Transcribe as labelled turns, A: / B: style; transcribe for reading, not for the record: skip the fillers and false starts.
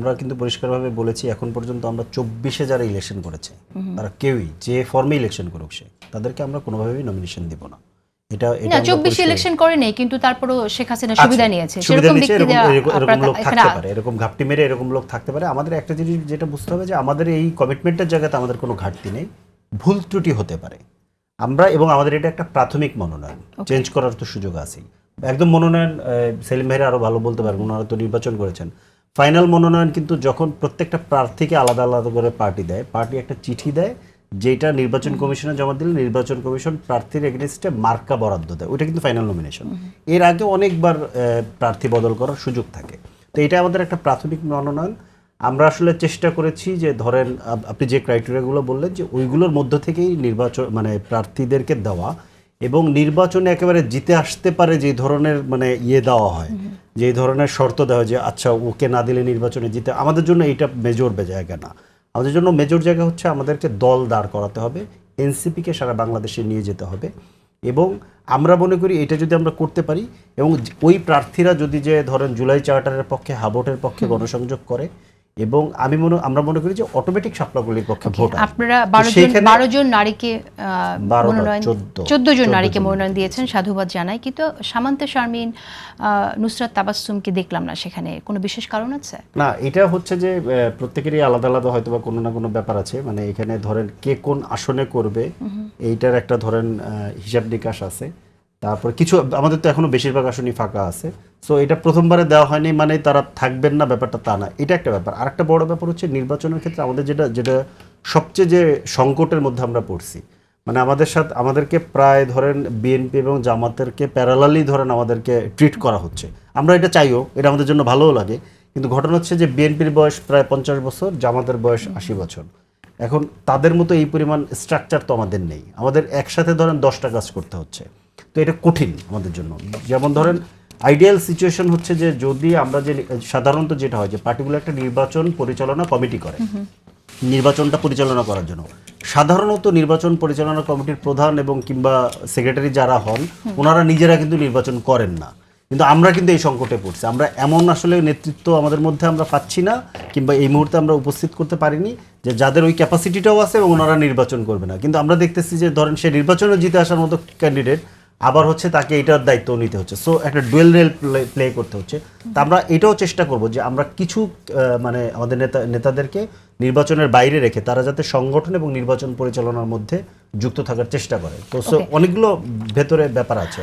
A: আমরা কিন্তু পরিষ্কারভাবে বলেছি এখন পর্যন্ত আমরা 24-এ যারা ইলেকশন করেছে তারা কেউই যে ফর্মে ইলেকশন করুক সে তাদেরকে আমরা কোনোভাবেই নমিনেশন দিব না। এটা
B: না 24 ইলেকশন করে নেই, কিন্তু তারপরও শেখ হাসিনা সুবিধা নিয়েছে, সেরকম ব্যক্তি
A: এরকম লোক থাকতে পারে, এরকম ঘাপটি মেরে এরকম লোক থাকতে পারে। আমাদের একটা জিনিস যেটা বুঝতে হবে যে আমাদের এই কমিটমেন্টের জায়গাতে আমাদের কোনো ঘাটতি নেই, ভুল ত্রুটি হতে পারে আমরা, এবং আমাদের এটা একটা প্রাথমিক মনোনয়ন, চেঞ্জ করার তো সুযোগ আছেই। একদম মনোনয়ন সেলিম ভাইরা আরো ভালো বলতে পারবেন, ওনারা তো নির্বাচন করেছেন। ফাইনাল মনোনয়ন কিন্তু যখন প্রত্যেকটা প্রার্থীকে আলাদা আলাদা করে পার্টি দেয়, পার্টি একটা চিঠি দেয় যেটা নির্বাচন কমিশনে জমা দিলে নির্বাচন কমিশন প্রার্থীর এগেইনস্টে মার্কা বরাদ্দ দেয়, ওইটা কিন্তু ফাইনাল নমিনেশন। এর আগে অনেকবার প্রার্থী বদল করার সুযোগ থাকে। তো এটা আমাদের একটা প্রাথমিক মনোনয়ন। আমরা আসলে চেষ্টা করেছি যে ধরেন আপনি যে ক্রাইটেরিয়াগুলো বললেন যে ওইগুলোর মধ্য থেকেই নির্বাচন মানে প্রার্থীদেরকে দেওয়া, এবং নির্বাচনে একেবারে জিতে আসতে পারে যে ধরনের মানে দেওয়া হয়, যে ধরনের শর্ত দেওয়া হয় যে আচ্ছা ওকে না দিলে নির্বাচনে জিতে, আমাদের জন্য এইটা মেজর জায়গা না। আমাদের জন্য মেজর জায়গা হচ্ছে আমাদেরকে দল দাঁড় করাতে হবে, এনসিপিকে সারা বাংলাদেশে নিয়ে যেতে হবে, এবং আমরা মনে করি এটা যদি আমরা করতে পারি এবং ওই প্রার্থীরা যদি যে ধরেন জুলাই চার্টারের পক্ষে হাবটের পক্ষে গণসংযোগ করে, এবং আমরা মনে করি যে অটোমেটিক শাপলাগুলির পক্ষে ভোট।
B: আপনারা 12 জন নারীকে মনোনয়ন 14 জন নারীকে মনোনয়ন দিয়েছেন, সাধুবাদ জানাই। কিন্তু সামান্তে শারমিন, নুসরাত তাবাসসুমকে দেখলাম না সেখানে, কোনো বিশেষ কারণ আছে?
A: না, এটা হচ্ছে যে প্রত্যেকেরই আলাদা আলাদা হয়তো বা কোনো না কোনো ব্যাপার আছে, মানে এখানে ধরেন কে কোন আসনে করবে এইটার একটা ধরেন হিসাব নিকাশ আছে। তারপর কিছু আমাদের তো এখনো বেশিরভাগ আসনই ফাঁকা আছে, সো এটা প্রথমবারে দেওয়া হয়নি মানে তারা থাকবেন না, ব্যাপারটা তা না, এটা একটা ব্যাপার। আর একটা বড় ব্যাপার হচ্ছে নির্বাচনের ক্ষেত্রে আমাদের যেটা সবচেয়ে যে সংকটের মধ্যে আমরা পড়ছি, মানে আমাদেরকে প্রায় ধরেন বিএনপি এবং জামাতেরকে প্যারালালি ধরেন আমাদেরকে ট্রিট করা হচ্ছে। আমরা এটা চাইও, এটা আমাদের জন্য ভালোও লাগে, কিন্তু ঘটনা হচ্ছে যে বিএনপির বয়স প্রায় 50 বছর, জামাতের বয়স 80 বছর। এখন তাদের মতো এই পরিমাণ স্ট্রাকচার তো আমাদের নেই, আমাদের একসাথে ধরেন 10টা কাজ করতে হচ্ছে, তো এটা কঠিন আমাদের জন্য। যেমন ধরেন আইডিয়াল সিচুয়েশন হচ্ছে যে যদি আমরা যে সাধারণত যেটা হয় যে পার্টিকুলার একটা নির্বাচন পরিচালনা কমিটি করে, নির্বাচনটা পরিচালনা করার জন্য সাধারণত নির্বাচন পরিচালনা কমিটির প্রধান এবং কিংবা সেক্রেটারি যারা হন ওনারা নিজেরা কিন্তু নির্বাচন করেন না। কিন্তু আমরা কিন্তু এই সংকটে পড়ছি, আমরা এমন আসলে নেতৃত্ব আমাদের মধ্যে আমরা পাচ্ছি না, কিংবা এই মুহূর্তে আমরা উপস্থিত করতে পারিনি যে যাদের ওই ক্যাপাসিটিটাও আছে এবং ওনারা নির্বাচন করবে না। কিন্তু আমরা দেখতেছি যে ধরেন সে নির্বাচনে জিতে আসার মতো ক্যান্ডিডেট, আবার হচ্ছে তাকে এটার দায়িত্ব নিতে হচ্ছে, সো একটা ডুয়েল রোল প্লে করতে হচ্ছে। তা আমরা এটাও চেষ্টা করব যে আমরা কিছু মানে আমাদের নেতাদেরকে নির্বাচনের বাইরে রেখে তারা যাতে সংগঠন এবং নির্বাচন পরিচালনার মধ্যে যুক্ত থাকার চেষ্টা করে। তো অনেকগুলো ভেতরে ব্যাপার আছে।